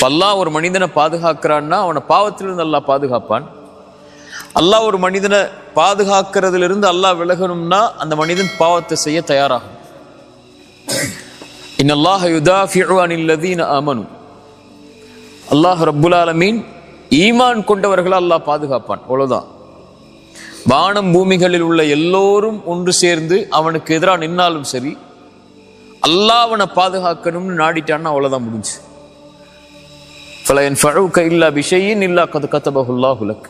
அல்லாஹ் ஒரு மனிதனை பாதுகாக்கிறான்னா அவனை பாவத்திலிருந்து அல்லாஹ் பாதுகாப்பான். அல்லாஹ் ஒரு மனிதனை பாதுகாக்கிறதுலிருந்து அல்லாஹ் விலகணும்னா அந்த மனிதன் பாவத்தை செய்ய தயாராகும். இன்னல்லாஹ யுதாஃபிஉ அனில்லதீன ஆமனு. அல்லாஹ் ரப்புல் ஆலமீன் ஈமான் கொண்டவர்களை அல்லாஹ் பாதுகாப்பான். அவ்வளவுதான். வானம் பூமிகளில் உள்ள எல்லோரும் ஒன்று சேர்ந்து அவனுக்கு எதிராக நின்னாலும் சரி, அல்லாஹ் அவனை பாதுகாக்கணும்னு நாடிட்டான்னா அவ்வளவுதான் முடிஞ்சு. ஃபலா யன்ஃபஉக இல்லா பிஷைஇன் இல்லா கத் கதபஹு அல்லாஹு லக்.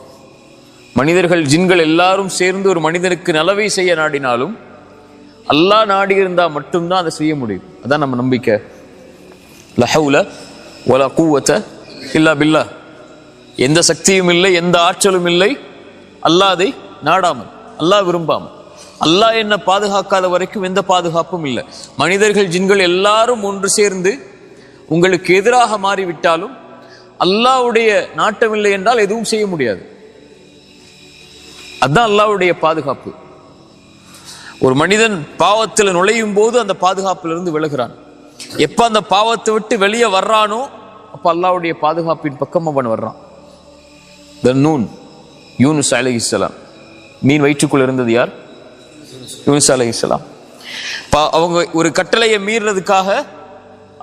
மனிதர்கள் ஜின்கள் எல்லாரும் சேர்ந்து ஒரு மனிதனுக்கு நலவை செய்ய நாடினாலும் அல்லாஹ் நாடி இருந்தா மட்டும்தான் அதை செய்ய முடியும். அதான் நம்ம நம்பிக்கை. லா ஹவுல வலா குவத இல்லா பில்லாஹ். எந்த சக்தியும் இல்லை, எந்த ஆற்றலும் இல்லை அல்லாஹ் அதை நாடாமல், அல்லாஹ் விரும்பாமல். அல்லாஹ் என்ன பாதுகாக்காத வரைக்கும் எந்த பாதுகாப்பும் இல்லை. மனிதர்கள் ஜின்கள் எல்லாரும் ஒன்று சேர்ந்து உங்களுக்கு எதிராக மாறிவிட்டாலும் அல்லாஹ்வுடைய நாட்டமில்லை என்றால் எதுவும் செய்ய முடியாது. அதுதான் அல்லாஹ்வுடைய பாதுகாப்பு. ஒரு மனிதன் பாவத்தில் நுழையும் போது அந்த பாதுகாப்பிலிருந்து விலகிறான். எப்ப அந்த பாவத்தை விட்டு வெளியே வர்றானோ அப்ப அல்லாஹ்வுடைய பாதுகாப்பின் பக்கம் அவன் வர்றான். தன்னூன், யூனுஸ் அலைஹிஸ்ஸலாம். மீன் வயிற்றுக்குள் இருந்தது யார்? யூனுஸ் அலைஹிஸ்ஸலாம். அவங்க ஒரு கட்டளையை மீறதுக்காக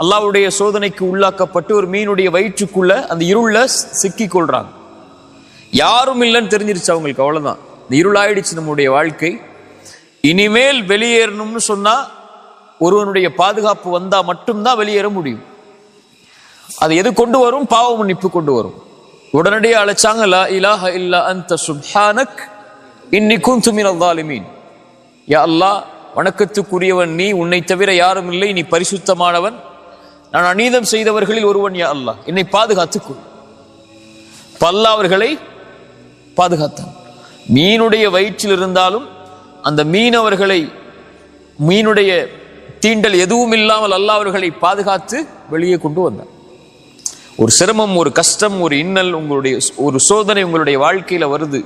அல்லாஹ்வுடைய சோதனைக்கு உள்ளாக்கப்பட்டு ஒரு மீனுடைய வயிற்றுக்குள்ள அந்த இருள சிக்கி கொள்றாங்க. யாரும் இல்லைன்னு தெரிஞ்சிருச்சு அவங்களுக்கு. அவ்வளவுதான், இந்த இருளாயிடுச்சு நம்முடைய வாழ்க்கை. இனிமேல் வெளியேறணும்னு சொன்னா ஒருவனுடைய பாதுகாப்பு வந்தா மட்டும்தான் வெளியேற முடியும். அது எது கொண்டு வரும்? பாவ மன்னிப்பு கொண்டு வரும். உடனடியாக அழைச்சாங்க, லா இலாஹ இல்லா அன்த சுப்ஹானக் இன்னி குன்து மினல் ஸாலிமீன். யா அல்லாஹ், வணக்கத்துக்குரியவன் நீ, உன்னை தவிர யாரும் இல்லை, நீ பரிசுத்தமானவன், நான் அநீதம் செய்தவர்களில் ஒருவன், யா அல்லாஹ் என்னை பாதுகாத்துக்கொள். அல்லாஹ் அவர்களை பாதுகாத்தான். மீனுடைய வயிற்றில் இருந்தாலும் அந்த மீனவர்களை, மீனுடைய தீண்டல் எதுவும் இல்லாமல் அல்லாஹ் அவர்களை பாதுகாத்து வெளியே கொண்டு வந்தார். ஒரு சிரமம், ஒரு கஷ்டம், ஒரு இன்னல், உங்களுடைய ஒரு சோதனை உங்களுடைய வாழ்க்கையில வருது,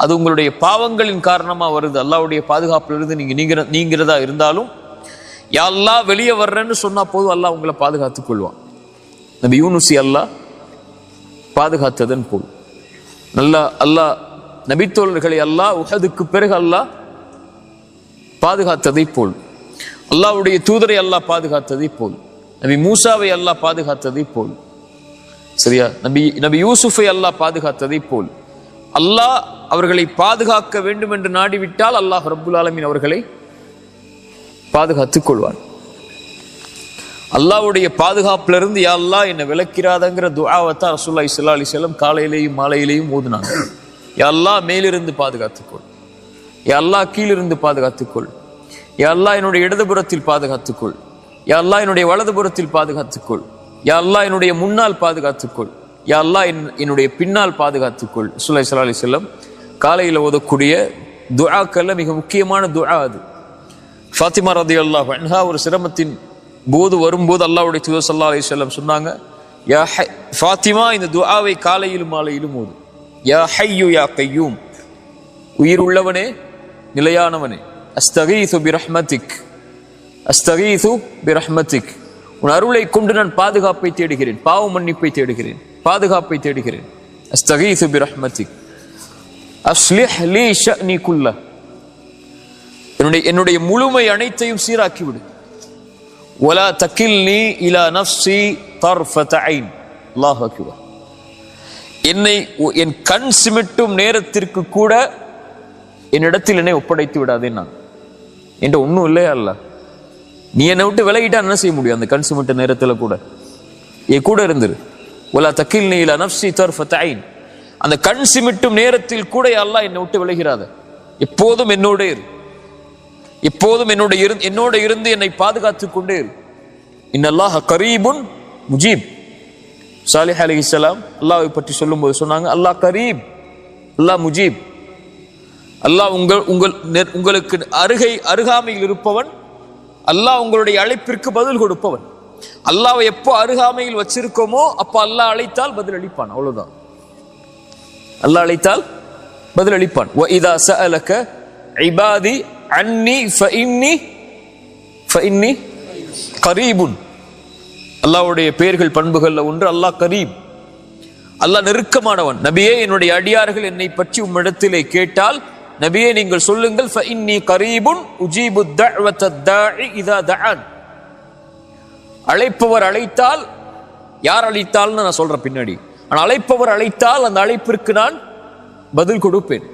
அது உங்களுடைய பாவங்களின் காரணமா வருது. அல்லாஹ்வுடைய பாதுகாப்பிலிருந்து நீங்கிறதா இருந்தாலும் யா அல்லாஹ் வெளியே வர்றேன்னு சொன்னா போதும், அல்லாஹ் உங்களை பாதுகாத்துக் கொள்வான். நபி யூனுஸை அல்லாஹ் பாதுகாத்ததன் போல் அல்லாஹ் நபித்தோழர்களை அல்லாஹ் உஹதுக்கு பிறகு அல்லாஹ் பாதுகாத்ததை போல், அல்லாஹ்வுடைய தூதரை அல்லாஹ் பாதுகாத்ததை போல், நபி மூசாவை அல்லாஹ் பாதுகாத்ததை போல், சரியா, நபி யூசுஃபை அல்லாஹ் பாதுகாத்ததை போல் அல்லாஹ் அவர்களை பாதுகாக்க வேண்டும் என்று நாடிவிட்டால் அல்லாஹ் ரப்புல் ஆலமீன் அவர்களை பாதுகாத்துக் கொள்வார். அல்லாஹ்வுடைய பாதுகாப்பிலிருந்து யா அல்லாஹ் என்னை விலக்கிறாதங்கிற துஆவத்தை ரசூலுல்லாஹி ஸல்லல்லாஹு அலைஹி வஸல்லம் காலையிலேயும் மாலையிலேயும் ஓதுனாங்க. யா அல்லாஹ் மேலிருந்து பாதுகாத்துக்கொள், யா அல்லாஹ் கீழிருந்து பாதுகாத்துக்கொள், யா அல்லாஹ் என்னுடைய இடதுபுறத்தில் பாதுகாத்துக்கொள், யா அல்லாஹ் என்னுடைய வலதுபுறத்தில் பாதுகாத்துக்கொள், யா அல்லாஹ் என்னுடைய முன்னால் பாதுகாத்துக்கொள், யா அல்லாஹ் என்னுடைய பின்னால் பாதுகாத்துக்கொள். ரசூலுல்லாஹி ஸல்லல்லாஹு அலைஹி வஸல்லம் காலையில் ஓதக்கூடிய துஆக்கள்ல மிக முக்கியமான துஆ அது. ஃபாத்திமா ரலியல்லாஹு அன்ஹா ஒரு சிரமத்தின் போது வரும்போது அல்லாஹ்வுடைய தூதர் ஸல்லல்லாஹு அலைஹி வஸல்லம் சொன்னாங்க, யா ஃபாத்திமா, இந்த துஆவை காலையிலும் மாலையிலும் ஓது. யா ஹய்யு யா கய்யூம், உயிர் உள்ளவனே நிலையானவனே, அஸ்தகீது பிரஹ்மதிக், அஸ்தகீது பிரஹ்மதிக், உன் அருளை கொண்டு நான் பாதுகாப்பை தேடுகிறேன், பாவ மன்னிப்பை தேடுகிறேன், பாதுகாப்பை தேடுகிறேன். அஸ்தகீது பிரஹ்மதிக் அஸ்லிஹ் லீ ஷஅனி குல்ல, என்னுடைய முழுமை அனைத்தையும் சீராக்கி விடு. வலா தகில்னி இலா நஃப்ஸி தர்ஃபத ஐன். அல்லாஹு அக்பர். என்னை என் கண் சிமிட்டும் நேரத்திற்கு கூட என்னிடத்தில் என்னை ஒப்படைத்து விடாதே. நான் என்கிட்ட ஒன்றும் இல்லையா அல்ல, நீ என்னை விட்டு விலகிட்டா என்ன செய்ய முடியும்? அந்த கண் சிமிட்ட நேரத்தில் கூட என் கூட இருந்துரு. வலா தகில்னி இலா நஃப்ஸி தர்ஃபத ஐன். அந்த கண் சிமிட்டும் நேரத்தில் கூட யா அல்லாஹ் என்னை விட்டு விலகிறாத, எப்போதும் என்னோட இரு, எப்போதும் என்னோட இருந்து என்னை பாதுகாத்துக் கொண்டே இரு. இன்னல்லாஹ கரீபுன் முஜீப். சாலிஹ் அலைஹிஸ்ஸலாம் அல்லாஹ்வை பற்றி சொல்லும்போது சொன்னாங்க, அல்லாஹ் கரீப், அல்லாஹ் முஜீப். அல்லாஹ் உங்களுக்கு அருகாமையில் இருப்பவன், அல்லாஹ் உங்களுடைய அழைப்பிற்கு பதில் கொடுப்பவன். அல்லாஹ்வை எப்போ அருகாமையில் வச்சிருக்கோமோ அப்ப அல்லாஹ் அழைத்தால் பதில் அளிப்பான். அவ்வளவுதான். அல்லாஹ் அழைத்தால் பதில் அளிப்பான். வ இதா சஅலக இபாதி அன்னி ஃபஇன்னி கரீபுன். அல்லாஹ்வுடைய பெயர்கள் பண்புகள்ல ஒன்று அல்லாஹ் கரீம், அல்லாஹ் நெருக்கமானவன். நபியே, என்னுடைய அடியார்கள் என்னை பற்றி உம்மிடத்திலே கேட்டால் நபியே நீங்கள் சொல்லுங்கள், ஃபஇன்னி கரீபுன் உஜீபு தஅவத்தத் தாஇ இதா தஆன். அழைப்பவர் அழைத்தால், யார் அழைத்தால்னு நான் சொல்றேன் பின்னாடி, ஆனால் அழைப்பவர் அழைத்தால் அந்த அழைப்பிற்கு நான் பதில் கொடுப்பேன்.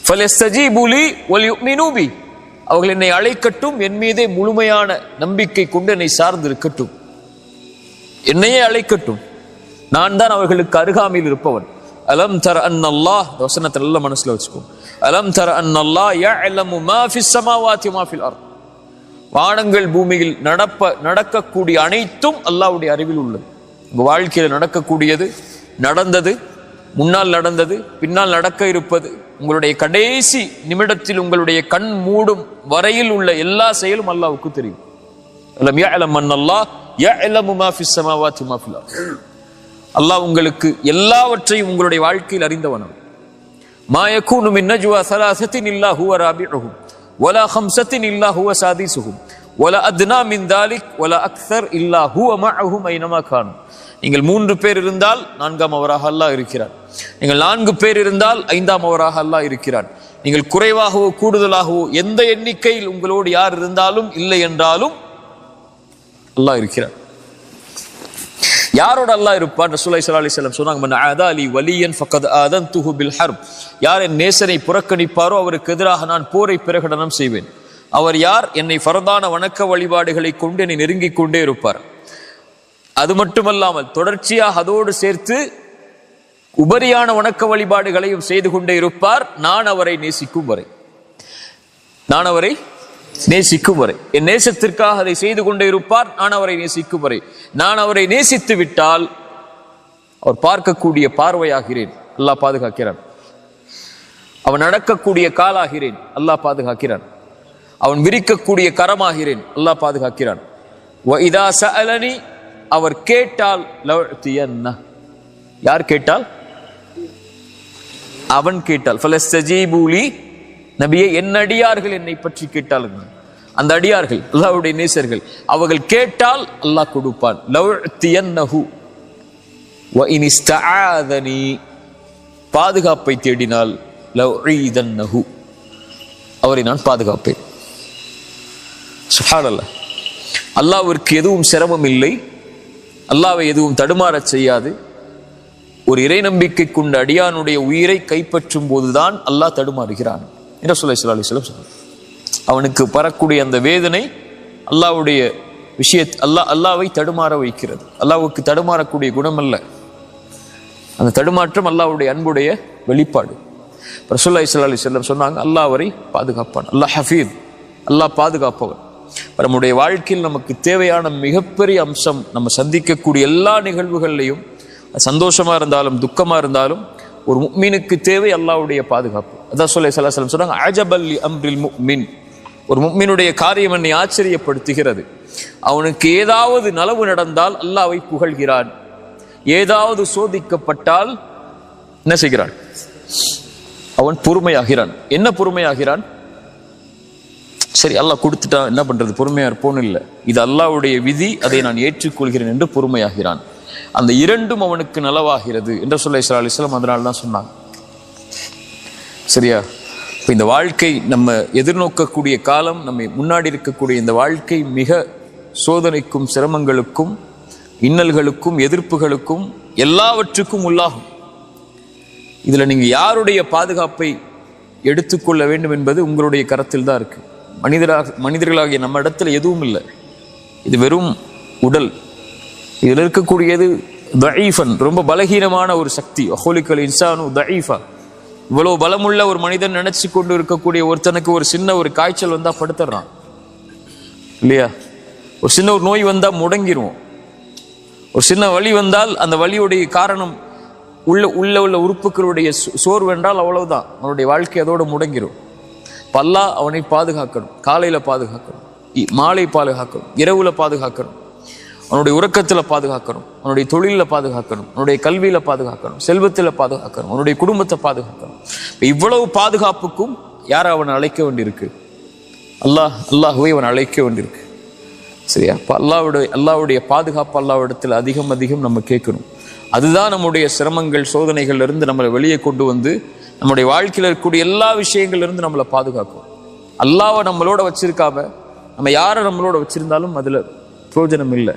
ஃபலஸ்தஜீபு லி வல்யுமினு பி. அவர்கள் என்னை அழைக்கட்டும், என் மீதே முழுமையான நம்பிக்கை கொண்டு என்னை சார்ந்து இருக்கட்டும், என்னையே அழைக்கட்டும், நான் தான் அவர்களுக்கு அருகாமையில் இருப்பவன். அலம் தர அன்னல்லாஹ், வசனத்தை நல்ல மனசுல வச்சுக்கோ. அலம் தர அன்னல்லாஹ் யஅலமு மா ஃபிஸ் ஸமாவாதி வமா ஃபில் அர்த். வானங்கள் பூமியில் நடக்கக்கூடிய அனைத்தும் அல்லாஹ்வுடைய அறிவில் உள்ளது. உங்க வாழ்க்கையில் நடக்கக்கூடியது, நடந்தது, முன்னால் நடந்தது, பின்னால் நடக்க இருப்பது, உங்களுடைய கடைசி நிமிடத்தில் உங்களுடைய கண் மூடும் வரையில் உள்ள எல்லா செயலும் அல்லாஹ்வுக்கு தெரியும். அலம் யஅலம் அன்னல்லாஹ் யஅலமு மா ஃபிஸ் ஸமாவாதி வமா ஃபில் அர்த். அல்லாஹ் உங்களுக்கு எல்லாவற்றையும் உங்களுடைய வாழ்க்கையில் அறிந்தவன். மா யகூனு மின் நஜ்வா ஸலாஸத்தின் இல்லா ஹுவ ராபிஉஹும் வலா ஹம்ஸத்தின் இல்லா ஹுவ சாதிஸுஹும் வலா அத்னா மின் தாலிக் வலா அக்ஸர் இல்லா ஹுவ மஅஹும் ஐனமா கானு. நீங்கள் 3 பேர் இருந்தால் 4ஆம் அவராக அல்லாஹ் இருக்கிறார். நீங்கள் 4 பேர் இருந்தால் 5ஆம் அவராக அல்லாஹ் இருக்கிறார். நீங்கள் குறைவாகவோ கூடுதலாகவோ எந்த எண்ணிக்கையில் உங்களோடு யார் இருந்தாலும் இல்லை என்றாலும் அல்லாஹ் இருக்கிறார். யாரோட அல்லாஹ் இருப்பார்? ரசூலுல்லாஹி ஸல்லல்லாஹு அலைஹி வஸல்லம் சொன்னாங்க, மன் ஆதாலி வலியன் ஃபகத் ஆதன்துஹு பில் ஹர்ப். யார் என் நேசனை புறக்கணிப்பாரோ அவருக்கு எதிராக நான் போரை பிரகடனம் செய்வேன். அவர் யார்? என்னை ஃபர்தான வணக்க வழிபாடுகளை கொண்டு என்னை நெருங்கிக் கொண்டே இருப்பார். அது மட்டுமல்லாமல் தொடர்ச்சியாக அதோடு சேர்த்து உபரியான வணக்க வழிபாடுகளையும் செய்து கொண்டே இருப்பார், நான் அவரை நேசிக்கும் வரை. நான் அவரை நேசிக்கும் வரை, என் நேசத்திற்காக அதை செய்து கொண்டே இருப்பார், நான் அவரை நேசிக்கும் வரை. நான் அவரை நேசித்து விட்டால் அவர் பார்க்கக்கூடிய பார்வையாகிறேன், அல்லாஹ் பாதுகாக்கிறான். அவன் நடக்கக்கூடிய காலாகிறேன், அல்லாஹ் பாதுகாக்கிறான். அவன் விரிக்கக்கூடிய கரமாகிறேன், அல்லாஹ் பாதுகாக்கிறான். வஇதா சஅலனி, அவர் கேட்டால் லஉதியன்ன. யார் கேட்டால்? அவன் கேட்டால். ஃபலஸ்தஜீபு லி. நபியே, என் அடியார்கள் என்னை பற்றி கேட்டார்கள். அந்த அடியார்கள் அல்லாஹ்வுடைய நேசர்கள், அவர்கள் கேட்டால் அல்லாஹ் கொடுப்பான். லஉதியன்னஹு வ இன் இஸ்தஆதனி. பாதுகாப்பை தேடினால் லஉஈதன்னஹு, அவரை நான் பாதுகாப்பேன். சுப்ஹானல்லாஹ். அல்லாஹ்விற்கு எதுவும் சிரமம் இல்லை, அல்லாஹ்வை எதுவும் தடுமாறச் செய்யாது. ஒரு இறை நம்பிக்கை கொண்ட அடியானுடைய உயிரை கைப்பற்றும் போதுதான் அல்லாஹ் தடுமாறுகிறான் என்று ரசூலுல்லாஹி ஸல்லல்லாஹு அலைஹி வஸல்லம் சொன்னார். அவனுக்கு பரக்கூடிய அந்த வேதனை அல்லாஹ்வுடைய அல்லாஹ்வை தடுமாற வைக்கிறது. அல்லாஹ்வுக்கு தடுமாறக்கூடிய குணம் அல்ல, அந்த தடுமாற்றம் அல்லாஹ்வுடைய அன்புடைய வெளிப்பாடு. ரசூலுல்லாஹி ஸல்லல்லாஹு அலைஹி வஸல்லம் சொன்னாங்க, அல்லாஹ் அவரை பாதுகாப்பான். அல்லாஹ் ஹஃபீஸ், அல்லாஹ் பாதுகாப்பவன். நம்முடைய வாழ்க்கையில் நமக்கு தேவையான மிகப்பெரிய அம்சம், நம்ம சந்திக்கக்கூடிய எல்லா நிகழ்வுகள்லையும், சந்தோஷமா இருந்தாலும் துக்கமா இருந்தாலும், ஒரு முஃமினுக்கு தேவை அல்லாஹ்வுடைய பாதுகாப்பு. அதான் ஸல்லல்லாஹு அலைஹி வஸல்லம் சொன்னாங்க, அஜபல் லி அம்ரில் முஃமின். ஒரு முஃமினுடைய காரியம் என்னை ஆச்சரியப்படுத்துகிறது. அவனுக்கு ஏதாவது நலவு நடந்தால் அல்லாஹ்வை புகழ்கிறான், ஏதாவது சோதிக்கப்பட்டால் என்ன செய்கிறான்? அவன் பொறுமையாகிறான். என்ன பொறுமையாகிறான்? சரி, அல்லாஹ் கொடுத்துட்டான், என்ன பண்றது, பொறுமையா இருப்போன்னு இல்லை, இது அல்லாஹ்வுடைய விதி, அதை நான் ஏற்றுக்கொள்கிறேன் என்று பொறுமையாகிறான். அந்த இரண்டும் அவனுக்கு நலவாகிறது என்று ஸல்லல்லாஹு அலைஹி வஸல்லம் அதனால தான் சொன்னாங்க. சரியா? இப்போ இந்த வாழ்க்கை, நம்ம எதிர்நோக்கக்கூடிய காலம், நம்ம முன்னாடி இருக்கக்கூடிய இந்த வாழ்க்கை மிக சோதனைக்கும் சிரமங்களுக்கும் இன்னல்களுக்கும் எதிர்ப்புகளுக்கும் எல்லாவற்றுக்கும் உள்ளாகும். இதுல நீங்க யாருடைய பாதுகாப்பை எடுத்துக்கொள்ள வேண்டும் என்பது உங்களுடைய கரத்தில் தான் இருக்கு. மனிதர்களாகிய நம்ம இடத்துல எதுவும் இல்லை, இது வெறும் உடல். இதில் இருக்கக்கூடியது தஈஃபன், ரொம்ப பலகீனமான ஒரு சக்தி. அஹுலிகல் இன்சானு தஈஃபா. இவ்வளவு பலமுள்ள ஒரு மனிதன் நினைச்சு கொண்டு இருக்கக்கூடிய ஒருத்தனுக்கு ஒரு சின்ன ஒரு காய்ச்சல் வந்தா படுத்துறான் இல்லையா? ஒரு சின்ன ஒரு நோய் வந்தா முடங்கிடுவோம். ஒரு சின்ன வலி வந்தால் அந்த வலியுடைய காரணம் உள்ள உறுப்புகளுடைய சோர்வு என்றால் அவ்வளவுதான், அவனுடைய வாழ்க்கை அதோடு முடங்கிடும். அல்லாஹ் அவனை பாதுகாக்கணும். காலையில பாதுகாக்கணும், மாலை பாதுகாக்கணும், இரவுல பாதுகாக்கணும், அவனுடைய உறக்கத்துல பாதுகாக்கணும், அவனுடைய தொழில பாதுகாக்கணும், அவனுடைய கல்வியில பாதுகாக்கணும், செல்வத்துல பாதுகாக்கணும், அவனுடைய குடும்பத்தை பாதுகாக்கணும். இவ்வளவு பாதுகாப்புக்கும் யாரை அவன் அழைக்க வேண்டியிருக்கு? அல்லாஹ்வை அவன் அழைக்க வேண்டியிருக்கு. சரியா? அப்ப அல்லாவுடைய பாதுகாப்பு அல்லாவிடத்தில் அதிகம் அதிகம் நம்ம கேட்கணும். அதுதான் நம்முடைய சிரமங்கள் சோதனைகள்ல இருந்து நம்மளை வெளியே கொண்டு வந்து நம்முடைய வாழ்க்கையில் இருக்கக்கூடிய எல்லா விஷயங்கள்ல இருந்து நம்மளை பாதுகாக்கும். அல்லாவை நம்மளோட வச்சிருக்காம நம்ம யாரை நம்மளோட வச்சிருந்தாலும் அதுல பிரயோஜனம் இல்லை.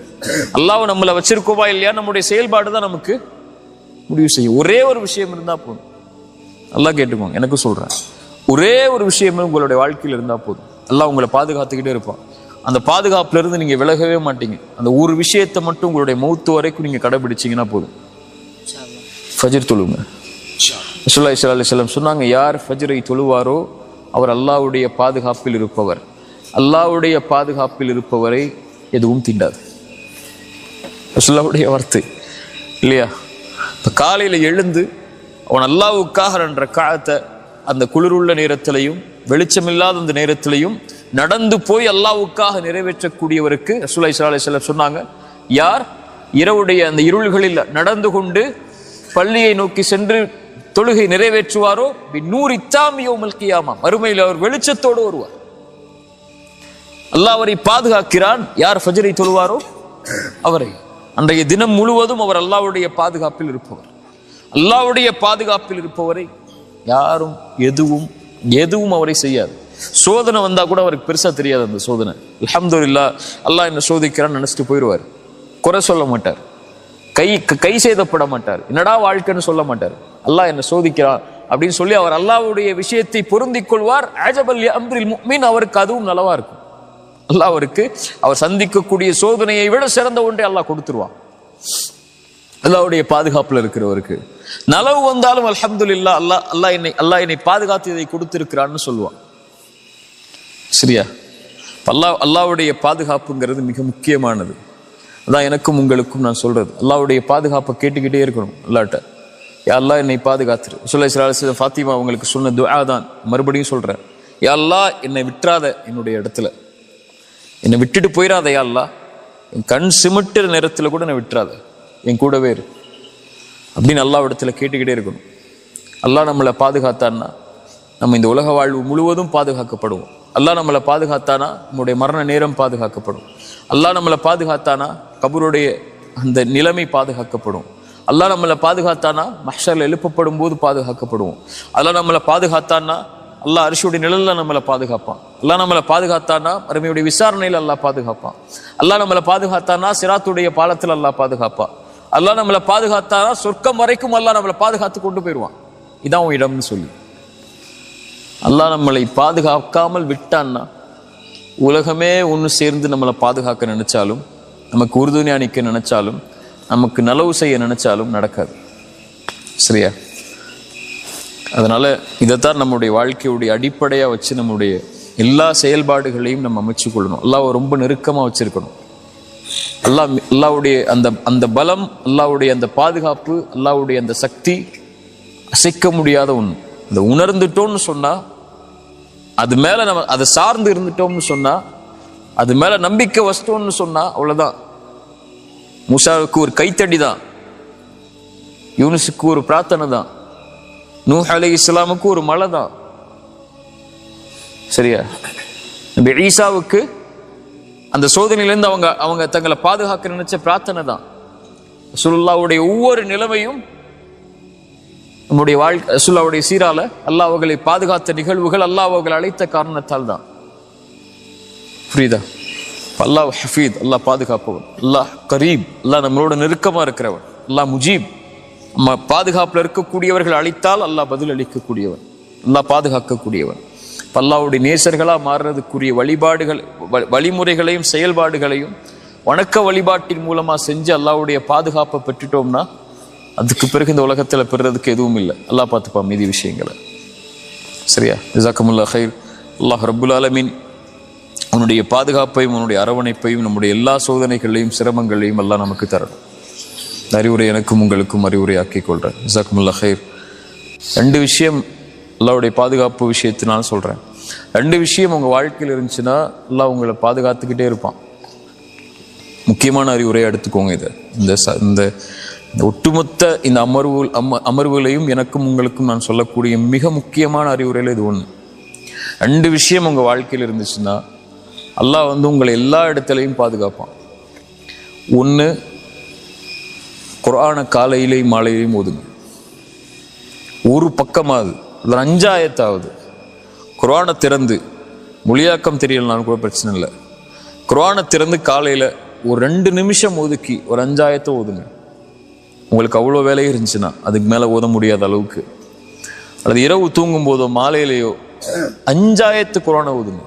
அல்லாவை நம்மளை வச்சிருக்கோமா இல்லையா நம்முடைய செயல்பாடு தான் நமக்கு முடிவு செய்யும். ஒரே ஒரு விஷயம் இருந்தா போதும். அல்லாஹ் கேட்டுக்கோங்க, எனக்கு சொல்றேன், ஒரே ஒரு விஷயம் உங்களுடைய வாழ்க்கையில் இருந்தா போதும். அல்லாஹ் உங்களை பாதுகாத்துக்கிட்டே இருப்பான். அந்த பாதுகாப்புல இருந்து நீங்க விலகவே மாட்டீங்க. அந்த ஒரு விஷயத்தை மட்டும் உங்களுடைய மௌத்து வரைக்கும் நீங்க கடைபிடிச்சீங்கன்னா போதும். ஃபஜ்ர் தொழுங்க. ரசூலுல்லாஹி ஸல்லல்லாஹு அலைஹி வஸல்லம் சொன்னாங்க, யார் ஃபஜ்ரை தொழுவாரோ அவர் அல்லாஹ்வுடைய பாதுகாப்பில் இருப்பவர். அல்லாஹ்வுடைய பாதுகாப்பில் இருப்பவரை எதுவும் தீண்டாது. ரசூலுல்லாஹ்வுடைய வார்த்தை இல்லையா? இப்ப காலையில எழுந்து அவன் அல்லாஹ்வுக்காக 2 ரக்அத்தை அந்த குளிருள்ள நேரத்திலையும் வெளிச்சமில்லாத அந்த நேரத்திலையும் நடந்து போய் அல்லாஹ்வுக்காக நிறைவேற்றக்கூடியவருக்கு ரசூலுல்லாஹி ஸல்லல்லாஹு அலைஹி வஸல்லம் சொன்னாங்க, யார் இரவுடைய அந்த இருள்களில் நடந்து கொண்டு பள்ளியை நோக்கி சென்று தொழுகை நிறைவேற்றுவாரோ பின்னூர் இத்தாமி யௌமல் கியாமா, மறுமையில் அவர் வெளிச்சத்தோடு வருவார். அல்லாஹ் அவரை பாதுகாக்கிறான். யார் ஃபஜ்ரை தொழுவாரோ அவரை. அன்றைய தினம் முழுவதும் அவர் அல்லாஹ்வுடைய பாதுகாப்பில் இருப்பவர். அல்லாஹ்வுடைய பாதுகாப்பில் இருப்பவரை யாரும் எதுவும் அவரை செய்யாது. சோதனை வந்தா கூட அவருக்கு பெருசா தெரியாது. அந்த சோதனை அல்ஹம்துலில்லாஹ் அல்லாஹ் என்ன சோதிக்கிறான்னு நினைச்சிட்டு போயிடுவார். குறை சொல்ல மாட்டார், கை சேதப்பட மாட்டார், என்னடா வாழ்க்கைன்னு சொல்ல மாட்டார். அல்லாஹ் என்ன சோதிக்கிறான் அப்படின்னு சொல்லி அவர் அல்லாஹ்வுடைய விஷயத்தை பொருந்திக் கொள்வார். அஜபல் அம்ரில் முஃமின், அவருக்கு அதுவும் நலவா இருக்கும். அல்லாஹ் அவருக்கு அவர் சந்திக்கக்கூடிய சோதனையை விட சிறந்த ஒன்றை அல்லாஹ் கொடுத்துருவான். அல்லாஹ்வுடைய பாதுகாப்புல இருக்கிறவருக்கு நலவு வந்தாலும் அல்ஹம்துலில்லாஹ் அல்லாஹ் என்னை பாதுகாத்து இதை கொடுத்திருக்கிறான்னு சொல்லுவான். சரியா? அல்லாஹ்வுடைய பாதுகாப்புங்கிறது மிக முக்கியமானது. அதான் எனக்கும் உங்களுக்கும் நான் சொல்றது. அல்லாஹ்வுடைய பாதுகாப்பை கேட்டுக்கிட்டே இருக்கணும் அல்லாஹ்ட்ட. யா அல்லாஹ் என்னை பாதுகாத்துரு. ரசூலுல்லாஹி ஸல்லல்லாஹு அலைஹி வஸல்லம் ஃபாத்திமா அவங்களுக்கு சொன்ன துஆ தான். மறுபடியும் சொல்றேன், யா அல்லாஹ் என்னை விட்டுறாத, என்னுடைய இடத்துல என்னை விட்டுட்டு போயிடாத. யா அல்லாஹ் என் கண் சிமிட்டுற நேரத்துல கூட என்னை விட்டுறாத, என் கூடவே இரு அப்படின்னு அல்லாஹ் இடத்துல கேட்டுக்கிட்டே இருக்கணும். அல்லாஹ் நம்மளை பாதுகாத்தான்னா நம்ம இந்த உலக வாழ்வு முழுவதும் பாதுகாக்கப்படுவோம். அல்லாஹ் நம்மளை பாதுகாத்தானா நம்முடைய மரண நேரம் பாதுகாக்கப்படும். அல்லாஹ் நம்மளை பாதுகாத்தானா கபருடைய அந்த நிலைமை பாதுகாக்கப்படும். அல்லாஹ் நம்மளை பாதுகாத்தானா மஹ்ஷர்ல எழுப்பப்படும் போது பாதுகாக்கப்படுவோம். அல்லாஹ் நம்மளை பாதுகாத்தானா அல்லாஹ் அரிசியுடைய நிழல்ல நம்மளை பாதுகாப்பான். அல்லாஹ் நம்மளை பாதுகாத்தானா அருமையுடைய விசாரணையில் அல்லாஹ் பாதுகாப்பான். அல்லாஹ் நம்மளை பாதுகாத்தானா சிராத்துடைய பாலத்தில் அல்லாஹ் பாதுகாப்பான். அல்லாஹ் நம்மளை பாதுகாத்தானா சொர்க்கம் வரைக்கும் அல்லாஹ் நம்மளை பாதுகாத்து கொண்டு போயிடுவான். இதான் உன் இடம்னு சொல்லி அல்லாஹ் நம்மளை பாதுகாக்காமல் விட்டான்னா உலகமே ஒன்று சேர்ந்து நம்மளை பாதுகாக்க நினைச்சாலும், நமக்கு உறுதுணை அணிக்க நினைச்சாலும், நமக்கு நலவு செய்ய நினைச்சாலும் நடக்காது. சரியா? அதனால இதைத்தான் நம்முடைய வாழ்க்கையுடைய அடிப்படையா வச்சு நம்முடைய எல்லா செயல்பாடுகளையும் நம்ம அமைச்சு கொள்ளணும். அல்லாஹ்வை ரொம்ப நெருக்கமா வச்சிருக்கணும். அல்லாஹ்வுடைய அந்த பலம், அல்லாஹ்வுடைய அந்த பாதுகாப்பு, அல்லாஹ்வுடைய அந்த சக்தி அசைக்க முடியாத ஒன்று. அதை உணர்ந்துட்டோம்னு சொன்னா, அது மேல நம்ம அதை சார்ந்து இருந்துட்டோம்னு சொன்னா, அது மேல நம்பிக்கை வச்சிட்டோம்னு சொன்னா அவ்வளவுதான். மூசாவுக்கு ஒரு கைத்தடி தான், யூனுஸுக்கு ஒரு பிரார்த்தனை தான், நூஹ் அலைஹிஸ்ஸலாமுக்கு ஒரு மலை தான். சரியா? நபி ஈசாவுக்கு அந்த சோதனையிலிருந்து அவங்க தங்களை பாதுகாக்க நினைச்ச பிரார்த்தனை தான். ரசூலுல்லாஹ்வுடைய ஒவ்வொரு நிலைமையும் நம்முடைய வாழ்க்கை ரசூலுல்லாஹ்வுடைய சீரால அல்லாஹ் அவர்களை பாதுகாத்த நிகழ்வுகள், அல்லாஹ் அவர்களை அழைத்த காரணத்தால் தான். புரியுதா? அல்லாஹ் ஹஃபீத், அல்லாஹ் பாதுகாப்பவன். அல்லாஹ் கரீப், அல்லாஹ் நம்மளோட நெருக்கமா இருக்கிறவன். அல்லாஹ் முஜீப், நம்ம பாதுகாப்புல இருக்கக்கூடியவர்கள் அழைத்தால் அல்லாஹ் பதில் அளிக்கக்கூடியவன். அல்லாஹ் பாதுகாக்கக்கூடியவன். அல்லாஹ்வுடைய நேசர்களா மாறுறதுக்குரிய வழிமுறைகளையும் செயல்பாடுகளையும் வணக்க வழிபாட்டின் மூலமா செஞ்சு அல்லாஹ்வுடைய பாதுகாப்பை பெற்றுட்டோம்னா அதுக்கு பிறகு இந்த உலகத்துல பெறுறதுக்கு எதுவும் இல்லை. அல்லாஹ் பார்த்துப்பா மீதி விஷயங்களை. சரியா? ஜஸாக்கமுல்லாஹ் கைர். அல்லாஹ் ரப்புல் ஆலமீன் உன்னுடைய பாதுகாப்பையும் உன்னுடைய அரவணைப்பையும் நம்முடைய எல்லா சோதனைகளையும் சிரமங்களையும் அல்லாஹ் நமக்கு தரணும். அறிவுரை எனக்கும் உங்களுக்கும் அறிவுரை ஆக்கிக் கொள்றேன். ஜஸாக்கமுல்லாஹ் கைர். 2 விஷயம் அல்லாஹ்வுடைய பாதுகாப்பு விஷயத்தினால சொல்றேன். 2 விஷயம் உங்க வாழ்க்கையில் இருந்துச்சுன்னா அல்லாஹ் உங்களை பாதுகாத்துக்கிட்டே இருப்பான். முக்கியமான அறிவுரையை எடுத்துக்கோங்க. இதை இந்த ஒட்டுமொத்த இந்த அமர்வுகளையும் எனக்கும் உங்களுக்கும் நான் சொல்லக்கூடிய மிக முக்கியமான அறிவுரையில் இது ஒன்று. 2 விஷயம் உங்க வாழ்க்கையில் இருந்துச்சுன்னா அல்லாஹ் உங்களை எல்லா இடத்துலையும் பாதுகாப்பான். ஒன்று, குர்ஆனை காலையிலையும் மாலையிலையும் ஓதுங்க. ஒரு பக்கமாவது, அதில் 5 ஆயத்தாவது குர்ஆனை திறந்து, மொழியாக்கம் தெரியலனாலும் கூட பிரச்சனை இல்லை, குர்ஆனை திறந்து காலையில் ஒரு 2 நிமிஷம் ஒதுக்கி ஒரு 5 ஆயத்தை ஓதுங்க. உங்களுக்கு அவ்வளோ வேலையே இருந்துச்சுன்னா, அதுக்கு மேலே ஓத முடியாத அளவுக்கு, அல்லது இரவு தூங்கும் போதோ மாலையிலேயோ 5 ஆயத்து குர்ஆனை ஓதுங்க.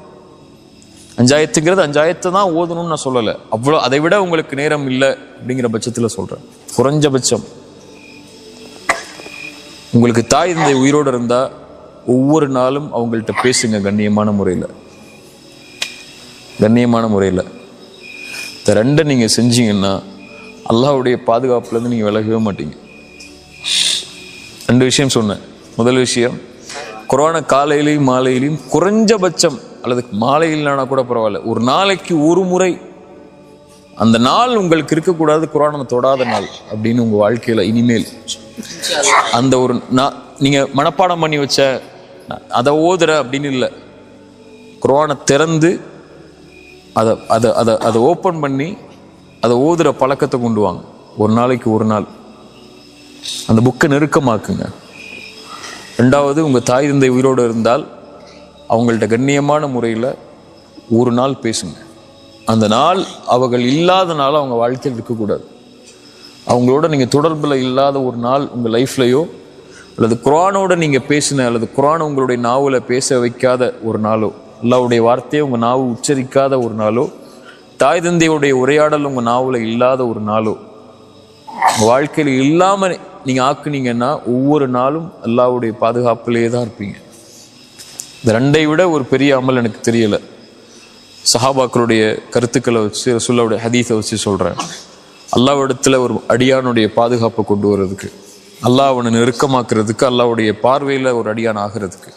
5 ஆயத்துங்கிறது 5 ஆயத்தை தான் ஓதணும்னு நான் சொல்லலை, அவ்வளோ, அதை விட உங்களுக்கு நேரம் இல்லை அப்படிங்கிற பட்சத்தில் சொல்கிறேன். குறைஞ்சபட்சம் உங்களுக்கு தாய் தந்தை உயிரோடு இருந்தால் ஒவ்வொரு நாளும் அவங்கள்ட்ட பேசுங்க கண்ணியமான முறையில். இந்த 2 நீங்கள் செஞ்சீங்கன்னா அல்லாஹ்வுடைய பாதுகாப்புலேருந்து நீங்கள் விலகவே மாட்டீங்க. 2 விஷயம் சொன்னேன். முதல் விஷயம், குர்ஆனை காலையிலையும் மாலையிலையும் குறைஞ்சபட்சம், அல்லது மாலையில்னா கூட பரவாயில்ல, ஒரு நாளைக்கு ஒரு முறை, அந்த நாள் உங்களுக்கு இருக்கக்கூடாது குர்ஆனை தொடாத நாள் அப்படின்னு உங்கள் வாழ்க்கையில் இனிமேல். அந்த ஒரு நீங்கள் மனப்பாடம் பண்ணி வச்ச அதை ஓதுற அப்படின்னு இல்லை, குர்ஆனை திறந்து அதை அதை அதை அதை ஓப்பன் பண்ணி அதை ஓதுற பழக்கத்தை கொண்டு வாங்க. ஒரு நாளைக்கு ஒரு நாள் அந்த புக்கை நெருக்கமாக்குங்க. 2வது, உங்கள் தாய் தந்தை உயிரோடு இருந்தால் அவங்கள்ட்ட கண்ணியமான முறையில் ஒரு நாள் பேசுங்க. அந்த நாள் அவர்கள் இல்லாத நாள் அவங்க வாழ்க்கையில் இருக்கக்கூடாது. அவங்களோட நீங்கள் தொடர்பில் இல்லாத ஒரு நாள் உங்கள் லைஃப்லையோ, அல்லது குர்ஆனோட நீங்கள் பேசின, அல்லது குர்ஆன் உங்களுடைய நாவில் பேச வைக்காத ஒரு நாளோ, அல்லாஹ்வுடைய வார்த்தையை உங்கள் நாவு உச்சரிக்காத ஒரு நாளோ, தாய் தந்தையுடைய உரையாடல் உங்கள் நாவில் இல்லாத ஒரு நாளோ உங்கள் வாழ்க்கையில் இல்லாமல் நீங்கள் ஆக்குனீங்கன்னா ஒவ்வொரு நாளும் அல்லாஹ்வுடைய பாதுகாப்பிலே தான் இருப்பீங்க. இந்த 2ஐ விட ஒரு பெரிய அமல் எனக்கு தெரியலை. சஹாபாக்களுடைய கருத்துக்களை வச்சு, ரசூலுல்லாஹ்வுடைய ஹதீஸை வச்சு சொல்கிறேன். அல்லாஹ்விடத்துல ஒரு அடியானுடைய பாதுகாப்பை கொண்டு வர்றதுக்கு, அல்லாஹ் அவனை நெருக்கமாக்குறதுக்கு, அல்லாஹ்வுடைய பார்வையில் ஒரு அடியான் ஆகிறதுக்கு